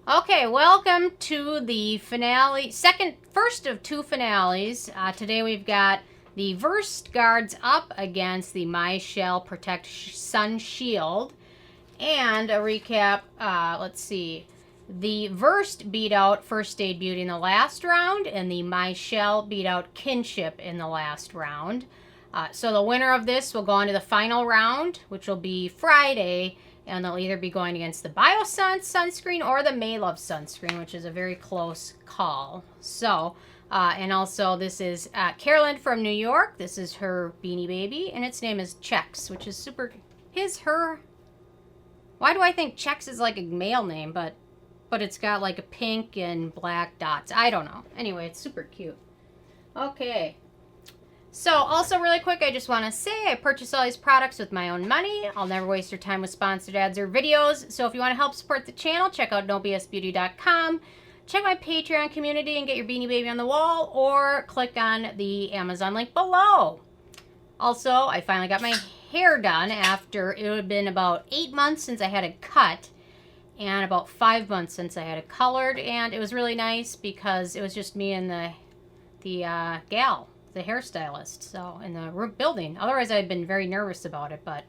Okay, welcome to the finale, first of two finales. Today we've got the Versed guards up against the Mychelle Protect Sun Shield. And a recap, let's see. The Versed beat out First Aid Beauty in the last round, and the Mychelle beat out Kinship in the last round. So the winner of this will go on to the final round, which will be Friday. And they'll either be going against the BioSun sunscreen or the Maylove sunscreen, which is a very close call. So, and also this is Carolyn from New York. This is her Beanie Baby, and its name is Chex, which is super, her. Why do I think Chex is like a male name, but it's got like a pink and black dots. I don't know. Anyway, it's super cute. Okay. So, also really quick, I just want to say I purchase all these products with my own money. I'll never waste your time with sponsored ads or videos. So if you want to help support the channel, check out nobsbeauty.com. Check my Patreon community and get your Beanie Baby on the wall, or click on the Amazon link below. Also, I finally got my hair done after it had been about 8 months since I had it cut and about 5 months since I had it colored, and it was really nice because it was just me and the gal, the hairstylist, so in the building. Otherwise, I'd been very nervous about it, but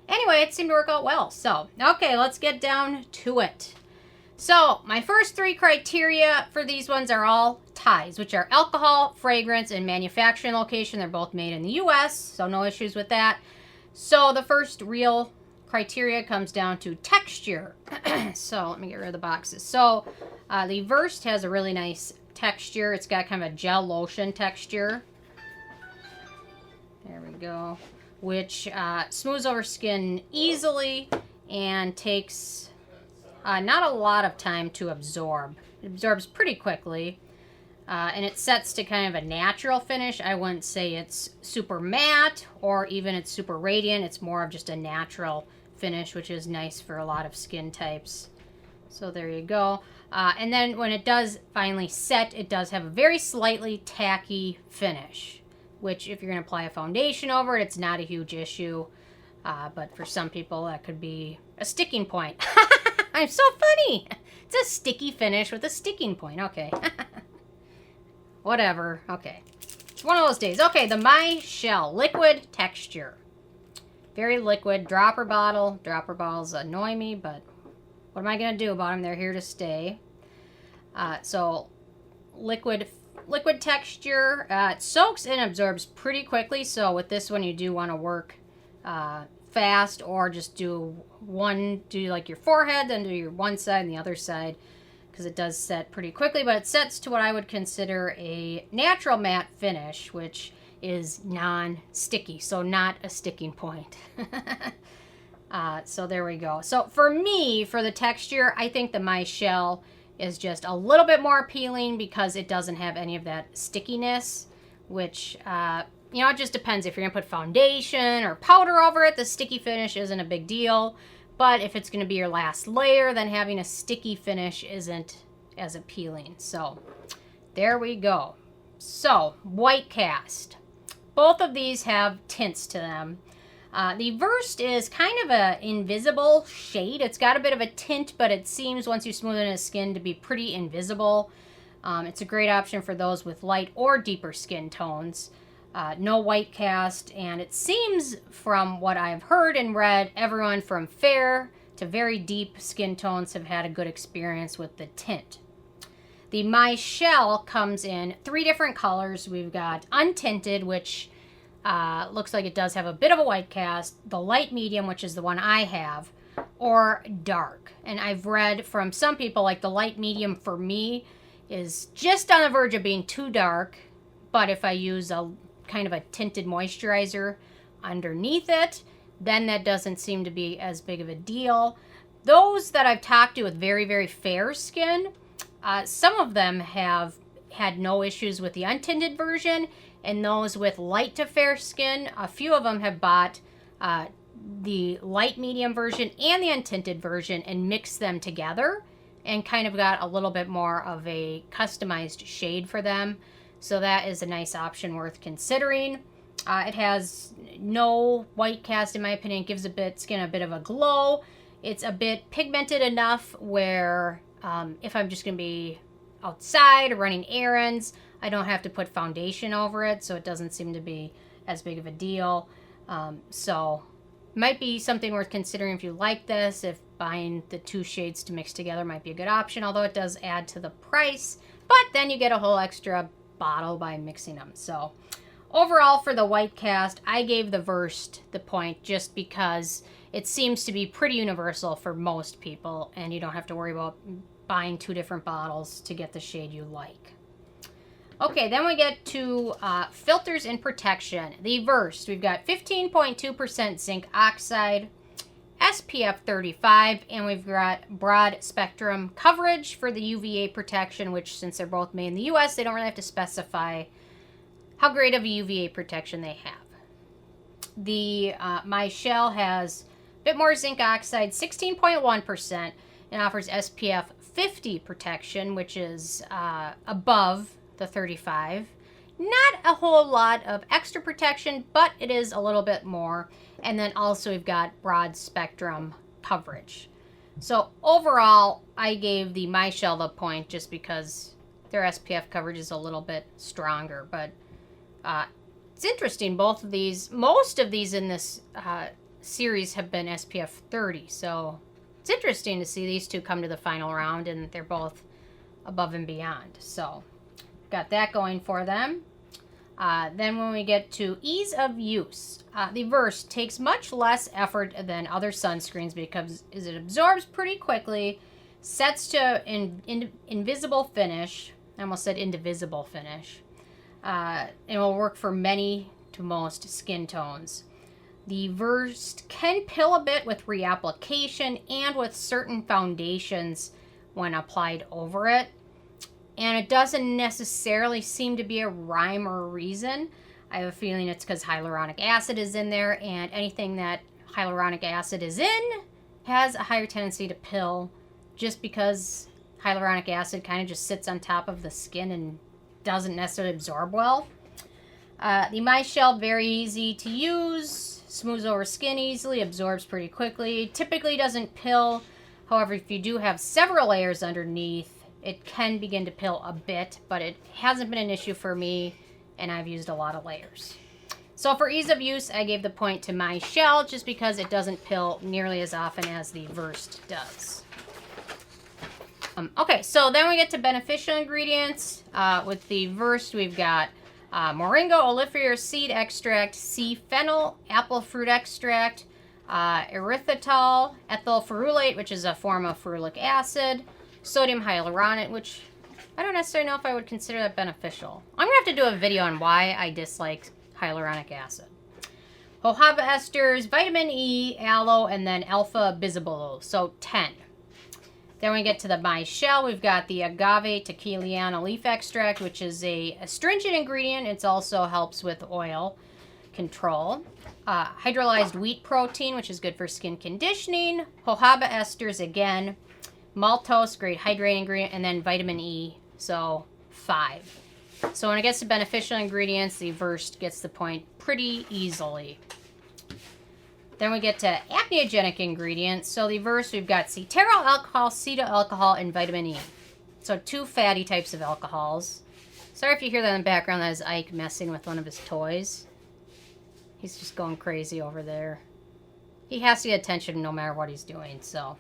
anyway, it seemed to work out well. So, okay, let's get down to it. So, my first three criteria for these ones are all ties, which are alcohol, fragrance, and manufacturing location. They're both made in the U.S., so no issues with that. So, the first real criteria comes down to texture. So, let me get rid of the boxes. So, the Versed has a really nice texture. It's got kind of a gel lotion texture. There we go. Which smooths over skin easily and takes not a lot of time to absorb. It absorbs pretty quickly. And it sets to kind of a natural finish. I wouldn't say it's super matte or even it's super radiant. It's more of just a natural finish, which is nice for a lot of skin types. So there you go. And then when it does finally set, it does have a very slightly tacky finish, which if you're going to apply a foundation over it, it's not a huge issue. But for some people, that could be a sticking point. I'm so funny. It's a sticky finish with a sticking point. Okay. Whatever. Okay. It's one of those days. Okay, the Mychelle liquid texture. Very liquid. Dropper bottle. Dropper bottles annoy me, but what am I going to do about them? They're here to stay. So, liquid texture. It soaks and absorbs pretty quickly, so with this one you do want to work fast, or just do like your forehead, then do your one side and the other side, because it does set pretty quickly, but it sets to what I would consider a natural matte finish, which is non-sticky, so not a sticking point. So there we go. So for me, for the texture, I think the Mychelle is just a little bit more appealing because it doesn't have any of that stickiness, which, you know, it just depends. If you're going to put foundation or powder over it, the sticky finish isn't a big deal. But if it's going to be your last layer, then having a sticky finish isn't as appealing. So there we go. So, white cast. Both of these have tints to them. The Versed is kind of an invisible shade. It's got a bit of a tint, but it seems once you smooth it in the skin to be pretty invisible. It's a great option for those with light or deeper skin tones. No white cast, and it seems from what I've heard and read, everyone from fair to very deep skin tones have had a good experience with the tint. The Mychelle comes in 3 different colors. We've got untinted, which looks like it does have a bit of a white cast, the light medium, which is the one I have, or dark. And I've read from some people, like the light medium for me is just on the verge of being too dark, but if I use a kind of a tinted moisturizer underneath it, then that doesn't seem to be as big of a deal. Those that I've talked to with very, very fair skin, some of them have had no issues with the untinted version, and those with light to fair skin, a few of them have bought the light medium version and the untinted version and mixed them together and kind of got a little bit more of a customized shade for them. So that is a nice option worth considering. It has no white cast, in my opinion. It gives skin a bit of a glow. It's a bit pigmented enough where if I'm just going to be outside or running errands, I don't have to put foundation over it, so it doesn't seem to be as big of a deal. So might be something worth considering if you like this, if buying the 2 shades to mix together might be a good option, although it does add to the price, but then you get a whole extra bottle by mixing them. So overall, for the white cast, I gave the Versed the point just because it seems to be pretty universal for most people, and you don't have to worry about buying 2 different bottles to get the shade you like. Okay, then we get to filters and protection. The Versed, we've got 15.2% zinc oxide, SPF 35, and we've got broad spectrum coverage for the UVA protection, which since they're both made in the US, they don't really have to specify how great of a UVA protection they have. The Mychelle has a bit more zinc oxide, 16.1%, and offers SPF 50 protection, which is above the 35. Not a whole lot of extra protection, but it is a little bit more. And then also we've got broad spectrum coverage. So overall, I gave the Mychelle the point just because their SPF coverage is a little bit stronger. But it's interesting, both of these, most of these in this series have been SPF 30. So it's interesting to see these 2 come to the final round, and they're both above and beyond. So got that going for them. Then when we get to ease of use, the Versed takes much less effort than other sunscreens because it absorbs pretty quickly, sets to invisible finish, I almost said indivisible finish, and will work for many to most skin tones. The Versed can pill a bit with reapplication and with certain foundations when applied over it. And it doesn't necessarily seem to be a rhyme or a reason. I have a feeling it's because hyaluronic acid is in there, and anything that hyaluronic acid is in has a higher tendency to pill just because hyaluronic acid kind of just sits on top of the skin and doesn't necessarily absorb well. The Mychelle, very easy to use, smooths over skin easily, absorbs pretty quickly, typically doesn't pill. However, if you do have several layers underneath, it can begin to pill a bit, but it hasn't been an issue for me, and I've used a lot of layers. So for ease of use, I gave the point to Mychelle just because it doesn't pill nearly as often as the Versed does. Okay, so then we get to beneficial ingredients. With the Versed, we've got moringa oleifera seed extract, sea fennel, apple fruit extract, erythritol, ethyl ferulate, which is a form of ferulic acid, sodium hyaluronate, which I don't necessarily know if I would consider that beneficial. I'm going to have to do a video on why I dislike hyaluronic acid. Jojoba esters, vitamin E, aloe, and then alpha bisabolol, so 10. Then we get to the Mychelle. We've got the Agave Tequilana leaf extract, which is a astringent ingredient. It also helps with oil control. Hydrolyzed wheat protein, which is good for skin conditioning. Jojoba esters again. Maltose, great hydrating ingredient, and then vitamin E, so 5. So when it gets to beneficial ingredients, the Versed gets the point pretty easily. Then we get to acneogenic ingredients. So the Versed, we've got Cetearyl alcohol, cetyl alcohol, and vitamin E. So 2 fatty types of alcohols. Sorry if you hear that in the background. That is Ike messing with one of his toys. He's just going crazy over there. He has to get attention no matter what he's doing, so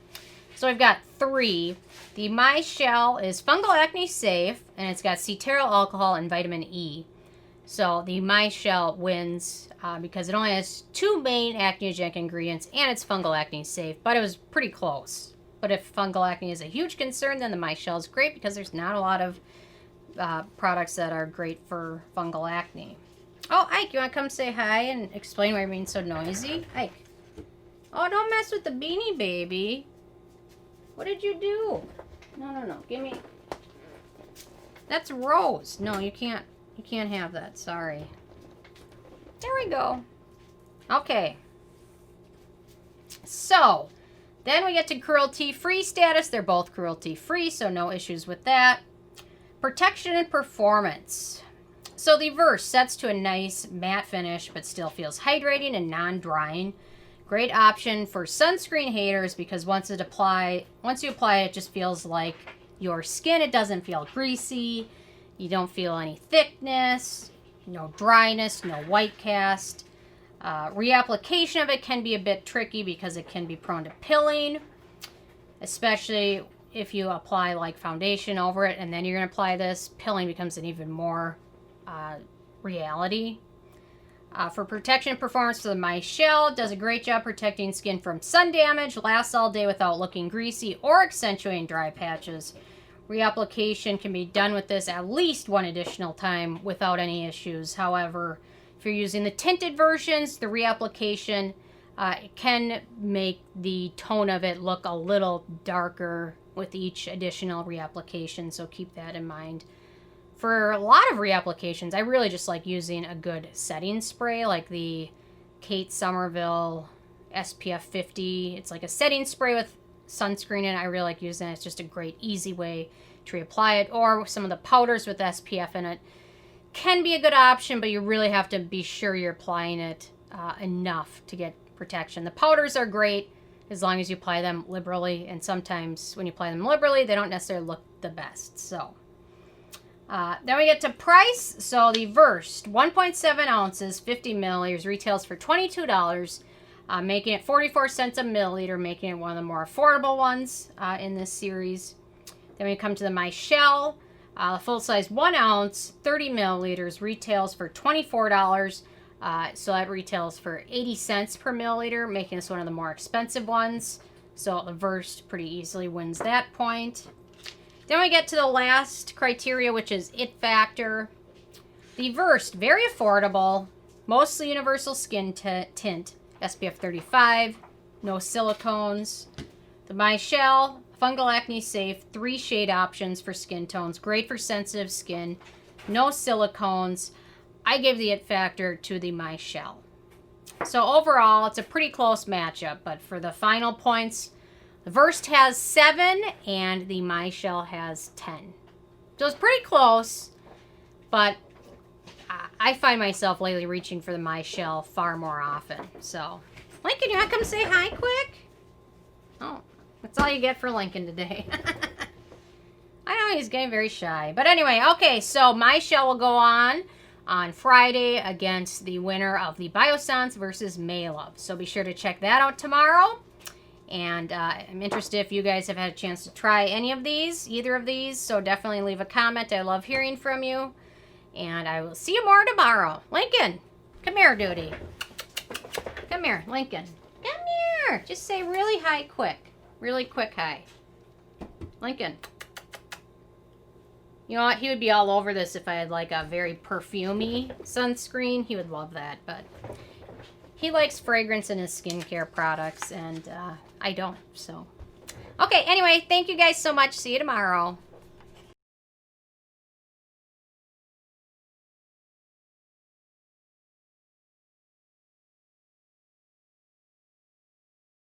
we've got 3. The Mychelle is fungal acne safe, and it's got cetearyl alcohol and vitamin E. So the Mychelle wins because it only has 2 main acneogenic ingredients, and it's fungal acne safe, but it was pretty close. But if fungal acne is a huge concern, then the Mychelle is great because there's not a lot of products that are great for fungal acne. Oh, Ike, you want to come say hi and explain why you're being so noisy? Ike. Oh, don't mess with the beanie baby. What did you do? No. Give me. That's Rose. No, you can't. You can't have that. Sorry. There we go. Okay. So, then we get to cruelty-free status. They're both cruelty-free, so no issues with that. Protection and performance. So the Versed sets to a nice matte finish, but still feels hydrating and non-drying. Great option for sunscreen haters because once you apply it, it just feels like your skin. It doesn't feel greasy. You don't feel any thickness, no dryness, no white cast. Reapplication of it can be a bit tricky because it can be prone to pilling, especially if you apply like foundation over it and then you're going to apply this. Pilling becomes an even more reality. For protection and performance for the Mychelle, does a great job protecting skin from sun damage, lasts all day without looking greasy or accentuating dry patches. Reapplication can be done with this at least one additional time without any issues. However, if you're using the tinted versions, the reapplication can make the tone of it look a little darker with each additional reapplication, so keep that in mind. For a lot of reapplications, I really just like using a good setting spray, like the Kate Somerville SPF 50. It's like a setting spray with sunscreen in it. I really like using it. It's just a great, easy way to reapply it. Or some of the powders with SPF in it can be a good option, but you really have to be sure you're applying it enough to get protection. The powders are great as long as you apply them liberally, and sometimes when you apply them liberally, they don't necessarily look the best. So. Then we get to price. So the Versed 1.7 ounces, 50 milliliters, retails for $22, making it 44 cents a milliliter, making it one of the more affordable ones in this series. Then we come to the Mychelle, full-size 1 ounce, 30 milliliters, retails for $24. So that retails for 80 cents per milliliter, making this one of the more expensive ones. So the Versed pretty easily wins that point. Then we get to the last criteria, which is it factor. The Versed, very affordable, mostly universal skin tint, SPF 35, no silicones. The Mychelle, fungal acne safe, 3 shade options for skin tones, great for sensitive skin, no silicones. I give the it factor to the Mychelle. So overall, it's a pretty close matchup, but for the final points, the Versed has 7 and the Mychelle has 10. So it's pretty close, but I find myself lately reaching for the Mychelle far more often. So, Lincoln, you want to come say hi quick? Oh, that's all you get for Lincoln today. I know he's getting very shy. But anyway, okay, so Mychelle will go on Friday against the winner of the Biossance versus Maylove. So be sure to check that out tomorrow. And I'm interested if you guys have had a chance to try any of these, either of these. So definitely leave a comment. I love hearing from you. And I will see you more tomorrow. Lincoln, come here, duty. Come here, Lincoln. Come here. Just say really hi quick. Really quick hi. Lincoln. You know what? He would be all over this if I had like a very perfumey sunscreen. He would love that, but he likes fragrance in his skincare products, and I don't, so. Okay, anyway, thank you guys so much. See you tomorrow.